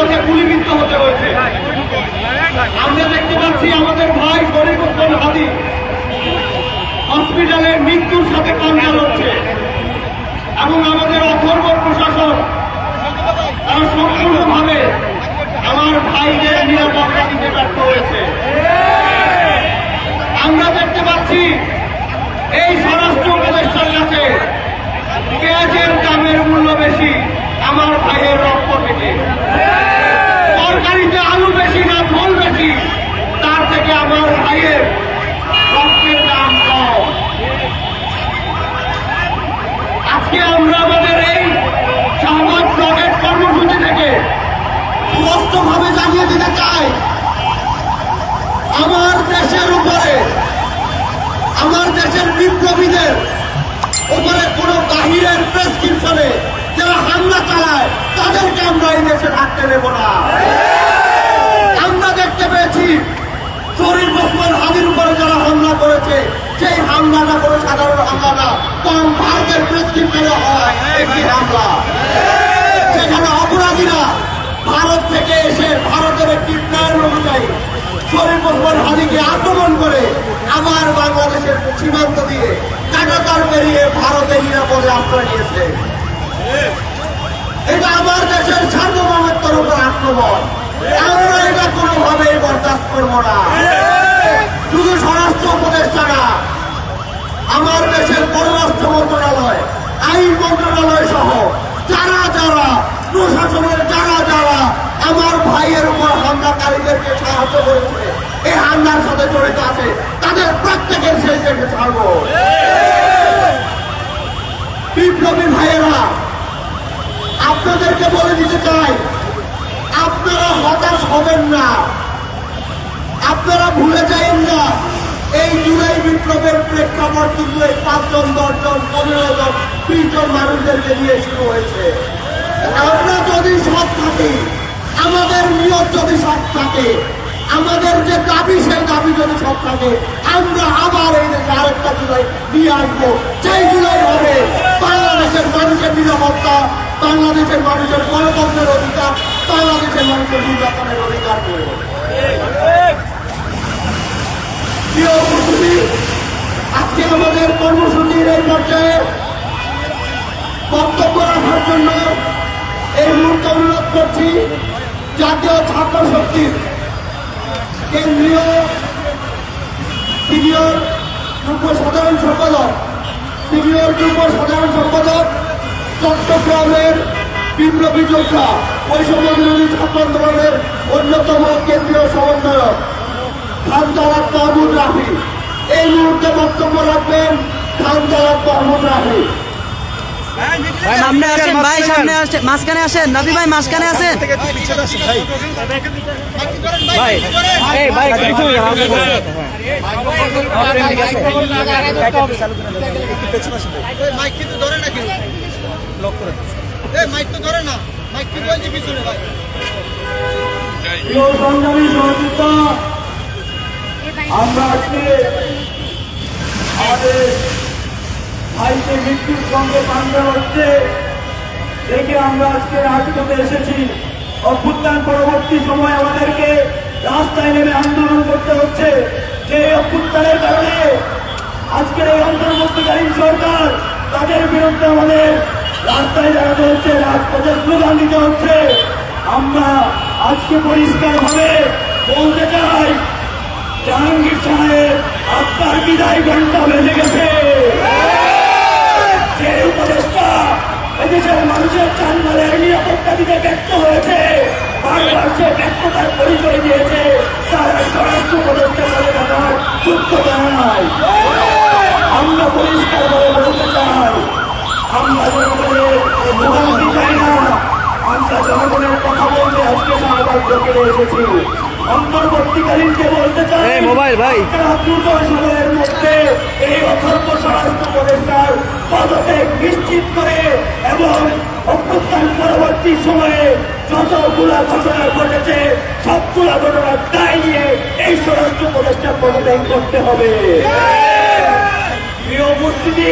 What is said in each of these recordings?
আমাকে গুলিবিদ্ধ হতে হয়েছে। আমরা দেখতে পাচ্ছি আমাদের ভাই শরীফ ওসমান হাদী হসপিটালে মৃত্যুর সাথে কান্না লড়ছে এবং আমাদের অথর্ব প্রশাসন তারা সম্পূর্ণভাবে আমার ভাইদের নিরাপত্তা দিতে ব্যর্থ হয়েছে। আমরা দেখতে পাচ্ছি এই স্বরাষ্ট্র উপদেষ্টার কাছে পেঁয়াজের দামের মূল্য বেশি আমার ভাইয়ের রক্ত থেকে, তরকারিতে আলু বেশি না ঝোল বেশি তার থেকে আমার ভাইয়ের রক্তের দাম কম। আজকে আমরা আমাদের এই শাহবাগ ব্লকের কর্মসূচি থেকে স্পষ্টভাবে জানিয়ে দিতে চাই, আমার দেশের উপরে, আমার দেশের বিপ্লবীদের উপরে কোনো বাহিরের প্রেসক্রিপশনে যারা হামলা চালায় তাদেরকে আমরা এই দেশে থাকতে দেব না। আমরা দেখতে পেয়েছি শরীফ ওসমান হাদীর উপরে যারা হামলা করেছে সেই হামলাটা কোনো সাধারণ হামলা না, কম ভারতের প্রেসক্রিপশনে হয় একটি হামলা, সেখানে অপরাধীরা ভারত থেকে এসে ভারতের একটি প্ল্যান অনুযায়ী শরীফ ওসমান হাদীকে আক্রমণ করে আবার বাংলাদেশের সীমান্ত দিয়ে কাঁটাতার পেরিয়ে ভারতে নিরাপদে আশ্রয় নিয়েছে। এটা আমার দেশের সার্বভৌমত্বের উপর আক্রমণ, আমরা এটা কোনোভাবেই বরদাস্ত করবো না। শুধু স্বরাষ্ট্র উপদেষ্টা না, আমার দেশের পররাষ্ট্র মন্ত্রণালয়, আইন মন্ত্রণালয় সহ যারা যারা প্রশাসনের যারা যারা আমার ভাইয়ের উপর হামলাকারীদেরকে সাহায্য করেছে, এই হামলার সাথে জড়িত আছে, তাদের প্রত্যেকের সেই দেশে ছাড়ব। বিপ্লবী ভাইয়েরা, আপনাদেরকে বলে দিতে চাই, আপনারা হতাশ হবেন না, আপনারা ভুলে যাবেন না এই জুলাই বিপ্লবের প্রেক্ষাপট কিন্তু এই 5 জন 10 জন 15 জন 20 জন মানুষদেরকে নিয়ে শুরু হয়েছে। আমরা যদি সৎ থাকি, আমাদের নিয়ত যদি সৎ থাকে, আমাদের যে দাবি সেই দাবি যদি সৎ থাকে, আমরা আবার এই দেশে আরেকটা জুলাই নিয়ে আসবো। সেই জুলাই হবে বাংলাদেশের মানুষের নিরাপত্তা, বাংলাদেশের মানুষের গণতন্ত্রের অধিকার, বাংলাদেশের মানুষের নির্বাচনের অধিকার করব। প্রিয় উপস্থিতি, আজকে আমাদের কর্মসূচির এই পর্যায়ে বক্তব্য রাখার জন্য এই মুহূর্তে অনুরোধ করছি জাতীয় ছাত্র শক্তির কেন্দ্রীয় সিনিয়র যুগ্ম সাধারণ সম্পাদক, চট্টগ্রামের বিপ্লবী যোদ্ধা, বৈষম্য বিরোধী ছাত্র আন্দোলনের অন্যতম কেন্দ্রীয় সমন্বয়ক খান জালাল মাহমুদ রাফি এই মুহূর্তে বক্তব্য রাখবেন। খান জালাল মাহমুদ রাফি, সামনে আসেন ভাই, সামনে আসেন, মাঝখানে আসেন, নবী ভাই মাঝখানে আসেন। ভাই এই ভাই কিছু মাইক কিন্তু ধরে না, কেউ লক করে এই মাইক তো ধরে না, মাইক কিন্তু ওই যে পিছনে ভাই। সংগ্রামী সহযোগিতা, আমরা আজকে আমাদের ভাইকে মৃত্যুর সঙ্গে কান্না হচ্ছে দেখে আমরা আজকে রাজপথে এসেছি। অভ্যুত্থান পরবর্তী সময় আমাদেরকে রাস্তায় নেমে আন্দোলন করতে হচ্ছে। যে অভ্যুত্থানের কারণে আজকের এই অন্তর্বর্তীকালীন সরকার, তাদের বিরুদ্ধে আমাদের রাস্তায় দাঁড়াতে হচ্ছে, রাজপথে স্লোগান দিতে হচ্ছে। আমরা আজকে পরিষ্কার ভাবে বলতে চাই, জাহাঙ্গীর সাহেব আপনার বিদায় ঘন্টা বেজে গেছে। যে উপদেষ্টা এদেশের মানুষের জানমালের নিরাপত্তা দিতে ব্যর্থ হয়েছে, বারবার সে ব্যর্থতার পরিচয় দিয়েছে, তারা স্বরাষ্ট্র উপদেষ্টা বলে থাকার যোগ্যতা নাই। আমরা পরিষ্কার ভাবে বলতে চাই, আমরা জনগণের ভোগান্তি চাই না, আমরা জনগণের কথা বলতে আজকে শাহবাগ ব্লকে এসেছি। অন্তর্বর্তীকালীনকে বলতে চাই, মোবাইল ভাই, দ্রুত সময়ের মধ্যে এই অথর্ব স্বরাষ্ট্র উপদেষ্টার পদত্যাগ নিশ্চিত করে এবং অভ্যুত্থান পরবর্তী সময়ে যতগুলা ঘটনা ঘটেছে সবগুলা ঘটনার দায় নিয়ে এই স্বরাষ্ট্র উপদেষ্টার পদত্যাগ করতে হবে। প্রিয় উপস্থিতি,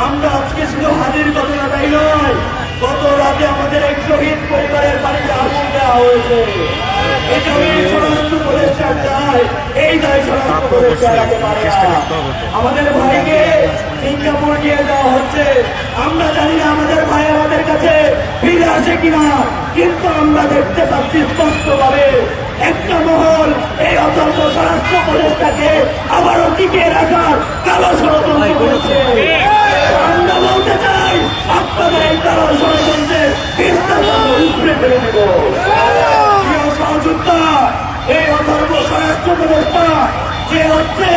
আমরা আজকে শুধু হাজির ঘটনাটাই নয়, গত রাতে আমাদের এক শহীদ পরিবারের বাড়িতে আগুন স্বরাষ্ট্র উপদেষ্টা এড়াতে পারে না। আমাদের ভাইকে সিঙ্গাপুর নিয়ে যাওয়া হচ্ছে। আমরা জানি না আমাদের ভাই আমাদের কাছে ফিরে আসে কিনা, কিন্তু আমরা দেখতে পাচ্ছি স্পষ্টভাবে একটা মহল এই অতর্ক স্বরাষ্ট্র উপদেষ্টাকে আবারও টিকিয়ে রাখার কালো ষড়যন্ত্র করছে। আমরা বলতে চাই আপনাদের এই কালো ষড়যন্ত্রের উপরে ফেলে দেব। প্রিয় সহযোদ্ধা, এই অথর্ব স্বরাষ্ট্র উপদেষ্টা যে হচ্ছে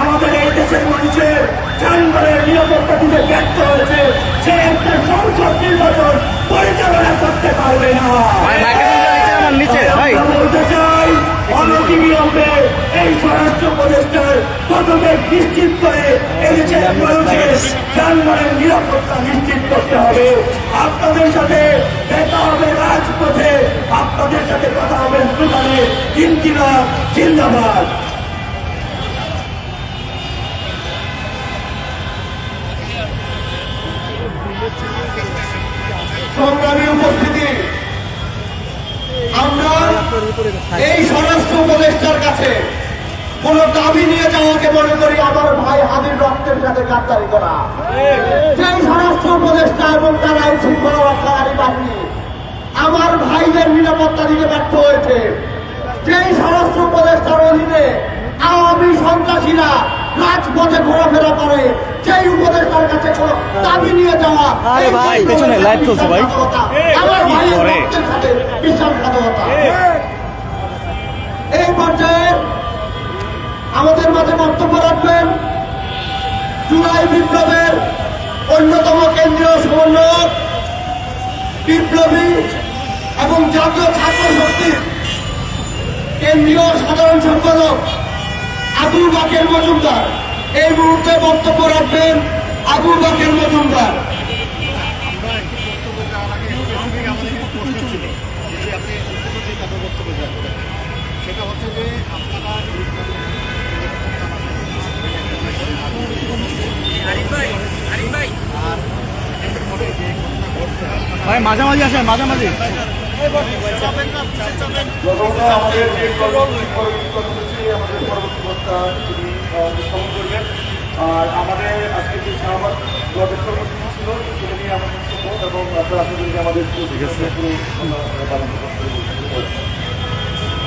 আমাদের এই দেশের মানুষের যানবাহনের নিরাপত্তা দিতে ব্যর্থ হয়েছে, সে একটা সংসদ নির্বাচন পরিচালনা করতে পারবে না। আমরা বলতে চাই অনতিবিলম্বে এই স্বরাষ্ট্র উপদেষ্টার পদক্ষেপ নিশ্চিত করে এদেশের মানুষের যানবাহনের নিরাপত্তা নিশ্চিত করতে হবে। আপনাদের সাথে দেখা হবে রাজপথে, আপনাদের সাথে কথা হবে স্লোগানে ইনকিলাব জিন্দাবাদ। সংগ্রামী উপস্থিতি, আমরা এই স্বরাষ্ট্র উপদেষ্টার কাছে কোন দাবি নিয়ে যাওয়াকে মনে করি আমার ভাই হাদির রক্তের সাথে গাদ্দারি করা। সেই স্বরাষ্ট্র উপদেষ্টা এবং তার আইন শৃঙ্খলা রক্ষাকারী বাহিনী আমার ভাইদের নিরাপত্তা দিতে ব্যর্থ হয়েছে। যেই স্বরাষ্ট্র উপদেষ্টার অধীনে আওয়ামী সন্ত্রাসীরা রাজপথে ঘোরাফেরা করে, সেই উপদেষ্টার কাছে কোনো দাবি নিয়ে যাওয়া আরে ভাই, পেছনে লাইট চলছে ভাই। আমার ভাইয়ের রক্তের সাথে বিশ্বাসঘাতকতা। এই পর্যায়ে আমাদের মাঝে বক্তব্য রাখবেন জুলাই বিপ্লবের অন্যতম কেন্দ্রীয় সমন্বয়ক, বিপ্লবী এবং জাতীয় ছাত্র শক্তির কেন্দ্রীয় সাধারণ সম্পাদক আবু বাকের মজুমদার। এই মুহূর্তে বক্তব্য রাখবেন আবু বাকের মজুমদার। সেটা হচ্ছে যে আপনারা ভাই মাঝামাঝি আসেন, মাঝামাঝি। প্রথমত আমাদের যে কর্মসূচি আমাদের পরবর্তী বক্তা তিনি উপস্থাপন করবেন। আর আমাদের আজকে যে শাহবাগ ব্লকের কর্মসূচি ছিল সেটা নিয়ে আমার বক্তব্য এবং আপনারা আশা করি যে আমাদের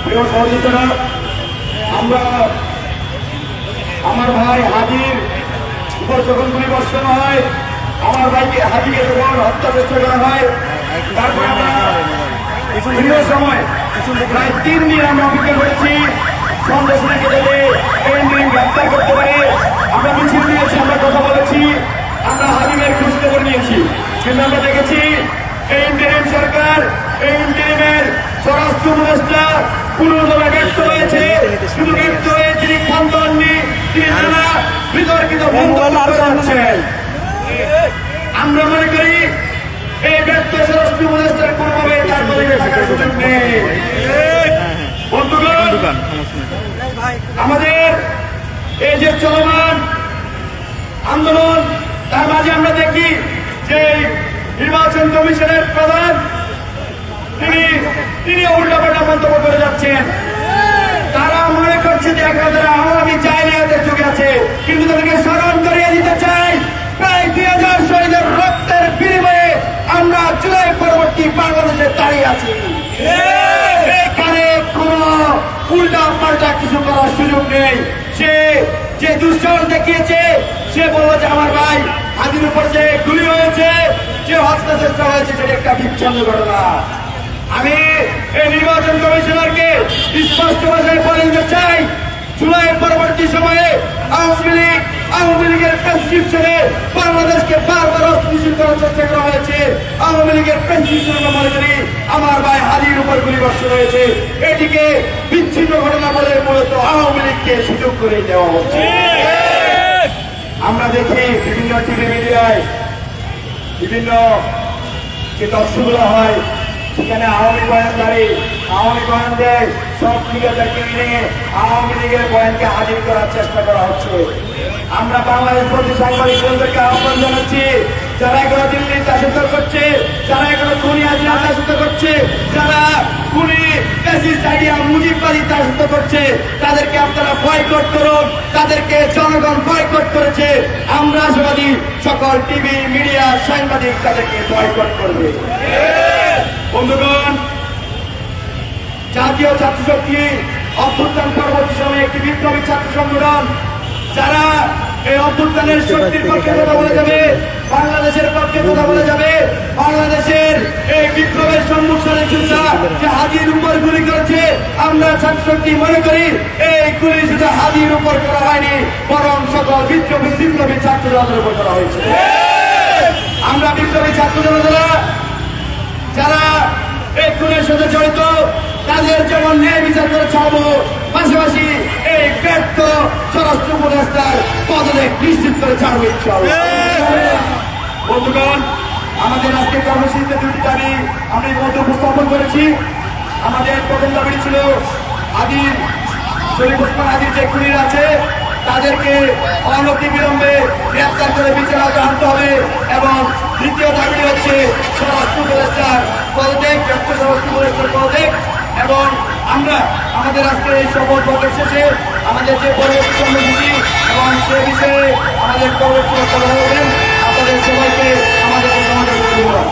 প্রিয় সহযোগিতারা, আমরা আমার ভাই হাদির উপর যখন গুলি বর্ষণ হয়, আমার ভাইকে হাদিকে যখন হত্যা চেষ্টা করা হয়, তারপরে আমরা দীর্ঘ সময় প্রায় 3 দিন আমরা অপেক্ষা করেছি সন্দেশকে যাতে এই দিন গ্রেপ্তার করতে পারে। আমরা মিছিল দিয়েছি, আমরা কথা বলেছি, আমরা হাদিমের খোঁজ খবর নিয়েছি, কিন্তু আমরা দেখেছি এই ইন্টারিম সরকার, এই ইন্টারিমের স্বরাষ্ট্র উপদেষ্টা পুনর্দমে ব্যর্থ হয়েছে। শুধু ব্যর্থ হয়ে তিনি ক্ষান্ত হননি, তিনি নানা বিতর্কিত মন্তব্য করছেন। আমরা মনে করি এই ব্যর্থ স্বরাষ্ট্র উপদেষ্টার কোনোভাবে তার পদে থাকার সুযোগ নেই। বন্ধুগণ, আমাদের এই যে চলমান আন্দোলন, তার মাঝে আমরা দেখি যে নির্বাচন কমিশনের প্রধান তিনি উল্টাপাল্টা মন্তব্য করে যাচ্ছেন। তারা মনে করছে যে তারা আওয়ামী জাহিলিয়াতের যুগে আছে, কিন্তু তাদেরকে স্মরণ করিয়ে দিতে চাই প্রায় 2000 শহীদের রক্তের বিনিময়ে আমরা জুলাই পরবর্তী বাংলাদেশে দাঁড়িয়ে আছি। এখানে কোন উল্টা পাল্টা কিছু করার সুযোগ নেই। সে যে দুঃসাহস দেখিয়েছে, সে বলল যে আমার ভাই হাদির উপর যে গুলি হয়েছে, যে হত্যা চেষ্টা হয়েছে, সেটা একটা বিচ্ছিন্ন ঘটনা। আমি এই নির্বাচন কমিশনারকে স্পষ্ট ভাষায় বলে দিতে চাই, জুলাই পরবর্তী সময়ে আওয়ামী লীগের প্রেসক্রিপশনে বাংলাদেশকে বারবার অস্থিতিশীল করার চেষ্টা করা হয়েছে। আওয়ামী লীগের প্রেসক্রিপশনে মনে করি আমার ভাই হাদির উপর গুলি বর্ষণ হয়েছে। এটিকে বিচ্ছিন্ন ঘটনা বলে মূলত আওয়ামী লীগকে সুযোগ করে দেওয়া হচ্ছে। আমরা দেখি বিভিন্ন টিভি মিডিয়ায় বিভিন্ন যে দর্শকগুলো হয়, সেখানে আওয়ামী বয়ানকারী আওয়ামী বয়ান দেয়, সব মিডিয়াটাকে নিয়ে আওয়ামী লীগের বয়ানকে হাজির করার চেষ্টা করা হচ্ছে। আমরা বাংলাদেশ প্রতি সাংবাদিকদেরকে আহ্বান জানাচ্ছি, যারা এগুলো দিল্লির দাসত্ব করছে, যারা এগুলো খুনি হাজিরা দাসত্ব করছে, যারা খুনি স্টাডিয়াম মুজিববাদী রাজত্ব করছে, তাদেরকে আপনারা বয়কট করুন। তাদেরকে জনগণ বয়কট করেছে, আমরা আশাবাদী সকল টিভি মিডিয়া সাংবাদিক তাদেরকে বয়কট করবে। বন্ধুগণ, জাতীয় ছাত্র শক্তি অভ্যুত্থান পরবর্তী সময়ে একটি বিপ্লবী ছাত্র সংগঠন, যারা এই অভ্যুত্থানের শক্তির পক্ষে কথা বলে যাবে, বাংলাদেশের পক্ষে কথা বলে যাবে। বাংলাদেশের এই বিপ্লবের সম্মুখীন যোদ্ধা যে হাজির উপর গুলি করেছে, আমরা ছাত্র শক্তি মনে করি এই গুলি শুধু হাজির উপর করা হয়নি, বরং সকল বিপ্লবী ছাত্র জনতার উপর করা হয়েছে। আমরা বিপ্লবী ছাত্র জনতা যারা এই খুনের সাথে জড়িত, তাদের যেমন ন্যায় বিচার করে ছাড়বো, পাশাপাশি এই ব্যর্থ স্বরাষ্ট্র উপদেষ্টার পদত্যাগ নিশ্চিত করে ছাড়বো ইনশাআল্লাহ। বন্ধুগণ, আমাদের আজকে কর্মসূচিতে দুটি দাবি আমরা ইতিমধ্যে উপস্থাপন করেছি। আমাদের প্রথম দাবিটি ছিল আদির শরীফ ওসমান আদির যে খুনিরা আছে তাদেরকে অনতি বিলম্বে গ্রেফতার করে বিচার আওতায় আনতে হবে, এবং দ্বিতীয় দাবিটি হচ্ছে স্বরাষ্ট্র উপদেষ্টার পদত্যাগ, ব্যর্থ স্বরাষ্ট্র উপদেষ্টার পদত্যাগ। এবং আমরা আমাদের আজকে এই শপথ বাক্যের শেষে আমাদের যে পরবর্তী কর্মসূচি এবং সে বিষয়ে আমাদের পরবর্তী বক্তব্য হবেন। আপনাদের সবাইকে আমাদের সমাজের ধন্যবাদ।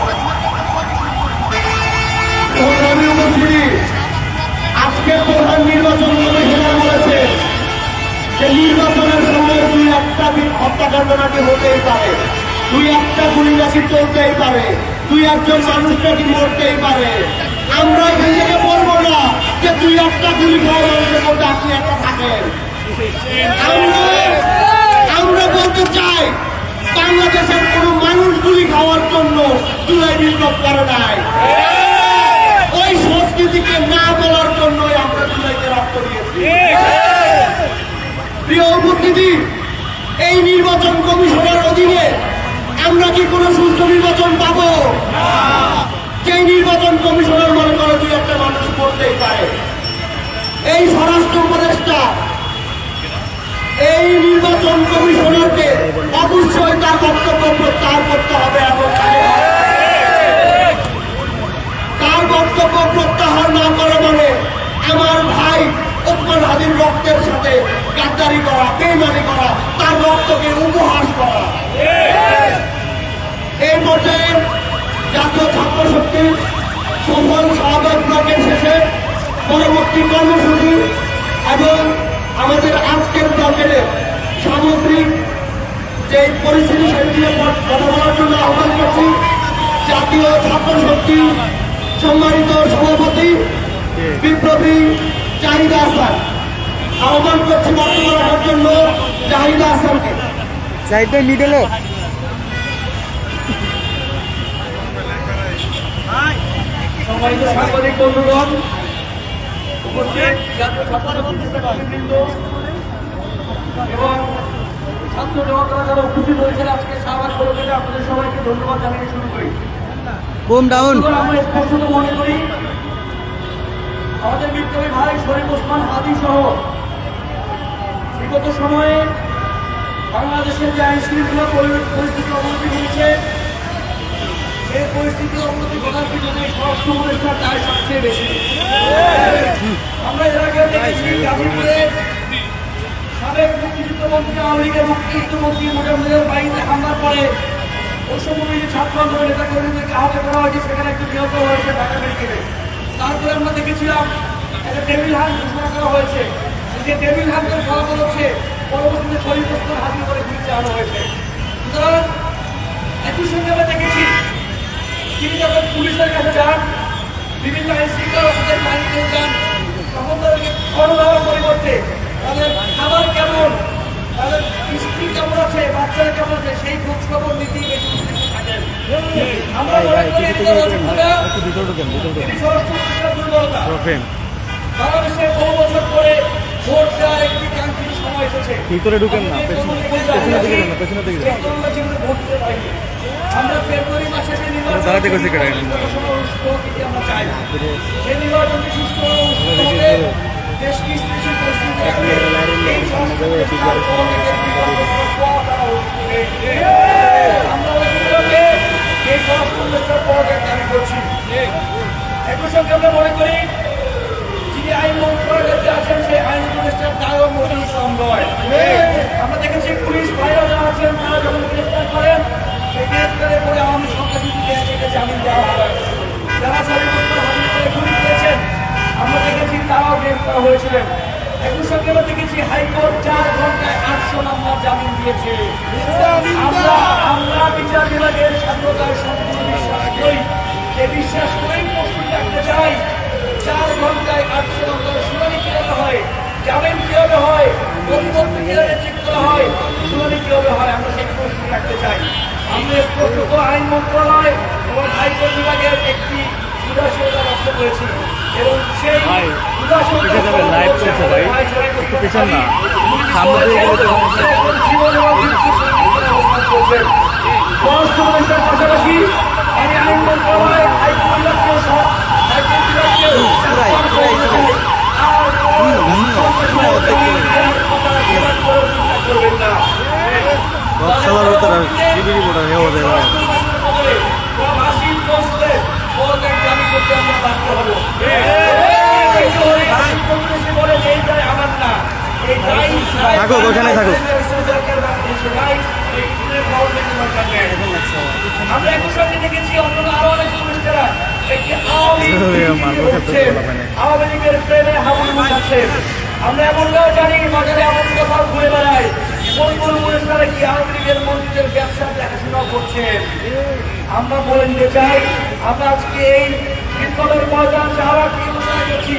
আজকে প্রধান নির্বাচন কমিশনার বলেছে যে নির্বাচনের সময় দুই একটা হত্যাকাণ্ড নাকি হতেই পারে, দুই একটা গুলি নাকি চলতেই পারে, দুই একজন মানুষ নাকি মরতেই পারে। আমরা এখান থেকে বলবো না যে দুই একটা গুলি খাওয়া মানুষের মধ্যে আপনি একটা থাকেন। আমরা বলতে চাই বাংলাদেশের কোনো মানুষ গুলি খাওয়ার জন্য জুলাই বিপ্লব করে নাই। ওই সংস্কৃতিকে না বলার জন্যই আমরা জুলাইতে রক্ত দিয়েছি। প্রিয় উপস্থিতি, এই নির্বাচন কমিশনের অধীনে আমরা কি কোনো সুস্থ নির্বাচন পাবো? সেই নির্বাচন কমিশনের মনে করে দুই একটা মানুষ করতেই পারে। এই স্বরাষ্ট্র উপদেষ্টা এই নির্বাচন কমিশনারকে অবশ্যই তার বক্তব্য প্রত্যাহার করতে হবে, এবং তার বক্তব্য প্রত্যাহার না করে মানে আমার ভাই ওসমান হাদির রক্তের সাথে গাদ্দারি করা, বেইমানি করা, তার রক্তকে উপহাস করা। এই পর্যায়ে জাতীয় ছাত্র শক্তির সফল স্বাগত ব্লকের শেষে পরবর্তী কর্মসূচি এবং আমাদের আজকের ব্লকের সামগ্রিক যে পরিস্থিতি সেটি নিয়ে কথা বলার জন্য আহ্বান করছি জাতীয় ছাত্র শক্তি সম্মানিত সভাপতি বিপ্লবী জাহিদা হাসান। আহ্বান করছি বক্তব্য রাখার জন্য জাহিদা হাসানকে। সাইডে মিডলে সম্মানিত সাংবাদিক বন্ধুগণ, উপস্থিত জাতীয় ছাত্র নেতৃবৃন্দ এবং ছাত্র জনতা যারা উপস্থিত হয়েছেন আজকে শাহবাগ পরিবেশে, আপনাদের সবাইকে ধন্যবাদ জানিয়ে শুরু করি। Broom down. আমরা স্পষ্টত মনে করি আমাদের বিপ্লবী ভাই শরীফ ওসমান হাদি সহ বিগত সময়ে বাংলাদেশের যে আইন শৃঙ্খলা পরিস্থিতি অবনতি ঘটেছে, এই পরিস্থিতির অবনতি ঘটার পিছনে স্বরাষ্ট্র উপদেষ্টার দায় সবচেয়ে বেশি। আমরা এর আগে দেখেছি গাজীপুরে সাবেক মুক্তিযুদ্ধমন্ত্রী, আওয়ামী লীগের মুক্তিযুদ্ধমন্ত্রী মোজাম্মেলের বাড়িতে হামলার পরে ওই সময় যে ছাত্র আন্দোলনের নেতা কর্মীদেরকে আহত করা হয়েছে, সেখানে একটু নিহত হয়েছে ঢাকা মেডিকেলে। তারপরে আমরা দেখেছিলাম একটা টেবিল হান্ট ঘোষণা করা হয়েছে, যে টেবিল হান্টের ফলাফল হচ্ছে পরবর্তীতে শরীফ ওসমান হাদি করে গুলি চালানো হয়েছে। সুতরাং একই সঙ্গে আমরা দেখেছি তিনি যখন পুলিশের কাছে যান, বিভিন্ন আইন শৃঙ্খলা রক্ষাকারী বাহিনীতে যান, তখন তাদেরকে খাওয়া দাওয়ার পরিবর্তে তাদের খাবার কেমন, তাদের স্ত্রী কেমন আছে, বাচ্চারা কেমন আছে, সেই খোঁজ খবর নীতি থাকেন। আমরা মনে করি তিনি স্বরাষ্ট্র দুর্বলতা। বাংলাদেশে বহু বছর পরে ভোট দেওয়ার একটি কাঙ্ক্ষিত সময় এসেছে। ভিতরে ঢুকেন না, পেছনে দিকে যান, পেছনে দিকে যান। ভোট দিতে পারিনি। আমরা ফেব্রুয়ারি মাসে যে নির্বাচন আমরা চাই, সেই নির্বাচনটি সুস্থ দেশ কি পরিস্থিতি আমরা এই দাবি করছি। একই সঙ্গে আমরা মনে করি দেশের দায়ও মোটেই কম নয়। আমরা দেখেছি পুলিশ ভাইরা যারা আছেন তারা যখন গ্রেফতার করেন সেই গ্রেফতারে করে আওয়ামী সন্ত্রাসীদেরকে জামিন দেওয়া হয়। যারা সারিবস্ত্র হাজির করে গুলি করেছেন আমরা দেখেছি তারাও গ্রেফতার হয়েছিলেন। একই সঙ্গে আমরা দেখেছি হাইকোর্ট 4 ঘন্টায় 800 মামলার জামিন দিয়েছে। আমরা বিচার বিভাগের স্বাধীনতায় সম্পূর্ণ বিশ্বাস করি। এই বিশ্বাস করেই প্রশ্ন রাখতে চাই 4 ঘন্টায় 800 মামলার শুনানি কিভাবে হয়, জামিন কিভাবে হয়, প্রতিপক্ষ কিভাবে চেক করা হয়, শুনানি কিভাবে হয়, আমরা সেই প্রশ্ন রাখতে চাই। আমরা প্রত্যক্ষ আইন মন্ত্রণালয় এবং হাইকোর্ট বিভাগের একটি উদাসীনতা লক্ষ্য করেছি এবং সেই উদাসীনতা জীবন এবং মৃত্যুর অবস্থান করছেন। পররাষ্ট্র মন্ত্রণালয়ের পাশাপাশি আমি আইন মন্ত্রণালয় হাইকোর্ট বিভাগকে করবেন না। থাকুক, ওখানে থাকুক। আমরা একই সঙ্গে দেখেছি অন্য আরো অনেক পুলিশরা আওয়ামী লীগের প্রেমে হাবুল আছে। আমরা এমনটাও জানি বাজারে এমন কোথাও ঘুরে বেড়ায় কোন কোন পুলিশরা কি আওয়ামী লীগের মন্ত্রীদের ব্যবসা দেখাশোনা করছেন। আমরা বলে দিতে চাই আমরা আজকে এই বিপ্লবের ময়দান শাহবাগ থেকে ঘোষণা করছি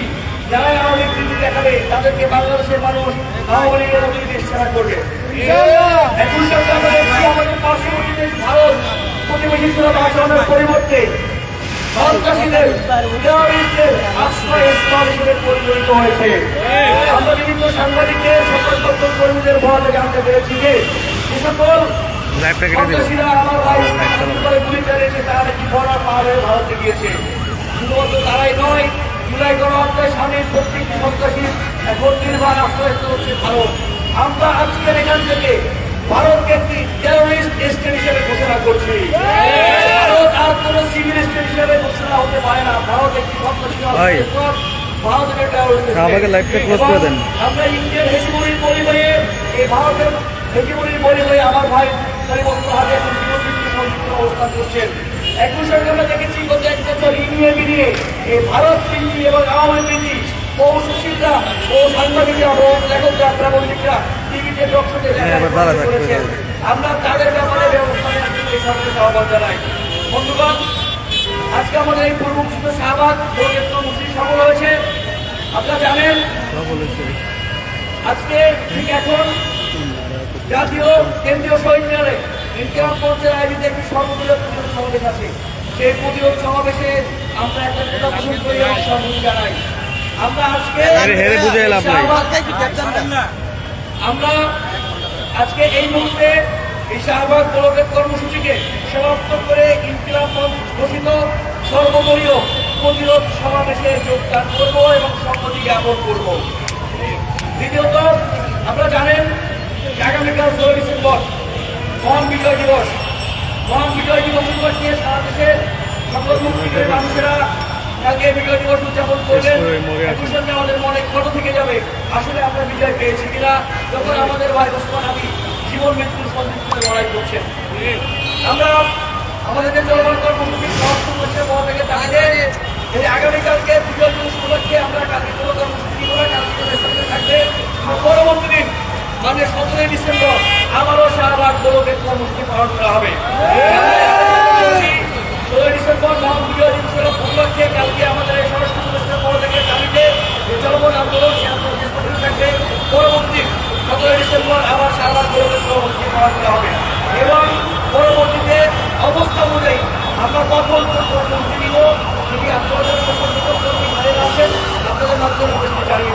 যারা আওয়ামী লীগ নীতি দেখাবে তাদেরকে বাংলাদেশের মানুষ আওয়ামী লীগের অধীনে দেশ ছাড়া করবে। একই সঙ্গে আমরা দেখছি আমাদের পার্শ্ববর্তী দেশ ভারত প্রতিবেশী সুলভ আচরণের পরিবর্তে সন্ত্রাসীদের টেররিস্টদের আশ্রয়স্থল হিসেবে পরিগণিত হয়েছে। আমরা বিভিন্ন সাংবাদিকদের সকল দপ্তর কর্মীদের বলা জানতে পেরেছি যে সকল সন্ত্রাসীরা আমার ভাই গুলি চালিয়েছে তারা নাকি বর্ডার পার হয়ে ভারতে গিয়েছে। শুধুমাত্র তারাই নয়, জুলাই গণহত্যায় স্বামীর প্রত্যেকটি সন্ত্রাসী এখন নির্বাণ আশ্রয়স্থল হচ্ছে ভারত। আমরা আজকের এখান থেকে ভারতকে একটি টেররিস্ট স্টেট হিসেবে ঘোষণা করছি। ভারত আর কোন সিভিল স্টেট হিসেবে ঘোষণা হতে পারে না। ভারত একটি সন্ত্রাসী আমরা ইন্ডিয়ান হেজিমনির পরিবারে এই ভারতের হেজিমনির পরিবারে আমার ভাই সারিবস্ত্র হাতে এখন জীবনবৃত্তি সংযুক্ত অবস্থান করছেন। একই সঙ্গে আমরা দেখেছি গত 1 বছর ইউনিয়ে মিলিয়ে এই ভারত প্রীতি এবং আওয়ামী প্রীতি ও সুশীলরা ও সাংবাদিকরা ও লেখকরা প্রাবন্ধিকরা টিভিতে টকশোতে করেছেন। আমরা তাদের ব্যাপারে ব্যবস্থা নেওয়ার সঙ্গে আহ্বান জানাই। বন্ধুগণ, আজকে আমাদের এই পূর্বঘোষিত শাহবাগ প্রজেক্ট মুসলিম সফল হয়েছে। আপনারা জানেন আজকে ঠিক এখন জাতীয় কেন্দ্রীয় শহীদ মিনারে ইনকিলাব মঞ্চের আয়োজিত একটি সর্বদলীয় প্রতিরোধ সমাবেশ আছে। সেই প্রতিরোধ সমাবেশে আমরা একটা কথা পোষণ করি এবং সম্মান জানাই। আমরা আজকে আমরা আজকে এই মুহূর্তে এই শাহবাগ গোলকের কর্মসূচিকে সমাপ্ত করে ইনকিলাব মঞ্চ ঘোষিত সর্বদলীয় প্রতিরোধ সমাবেশে যোগদান করব এবং সম্মতি জ্ঞাপন করব। দ্বিতীয়ত আপনারা জানেন আগামীকাল 16 ডিসেম্বর মহান বিজয় দিবস। মহান বিজয় দিবস উপলক্ষে সারা দেশে সকল মুক্তিযুদ্ধের মানুষেরা কালকে বিজয় দিবস উদযাপন করবেন। একই সঙ্গে আমাদের মনে ক্ষত থেকে যাবে আসলে আমরা বিজয় পেয়েছি কিনা যখন আমাদের ভাই ওসমান আলী জীবন মৃত্যুর সন্ধিতে লড়াই করছেন। আমরা আমাদেরকে চলমান কর্মসূচি সমাপ্ত করছে বলা থেকে তাহলে এই আগামীকালকে বিজয় দিবস উপলক্ষে আমরা কালকে কোনো কর্মসূচি করে কালকে সামনে থাকবে। পরবর্তী দিন মানে 17 ডিসেম্বর আবারও শাহবাগ গোলকের কর্মসূচি পালন করা হবে। 16 ডিসেম্বর মহান বিজয় দিবসের উপলক্ষে কালকে আমাদের এই স্বরাষ্ট্র উপদেষ্টার পক্ষ থেকে দাবিতে চলমান আন্দোলন থাকবে। পরবর্তী 17 ডিসেম্বর আবার শাহবাগ গোলকের কর্মসূচি পালন করা হবে এবং পরবর্তীতে অবস্থা অনুযায়ী আমরা কঠোর কর্মসূচি নিব। যদি আপনাদের আছেন আপনাদের মাধ্যমে জানিয়ে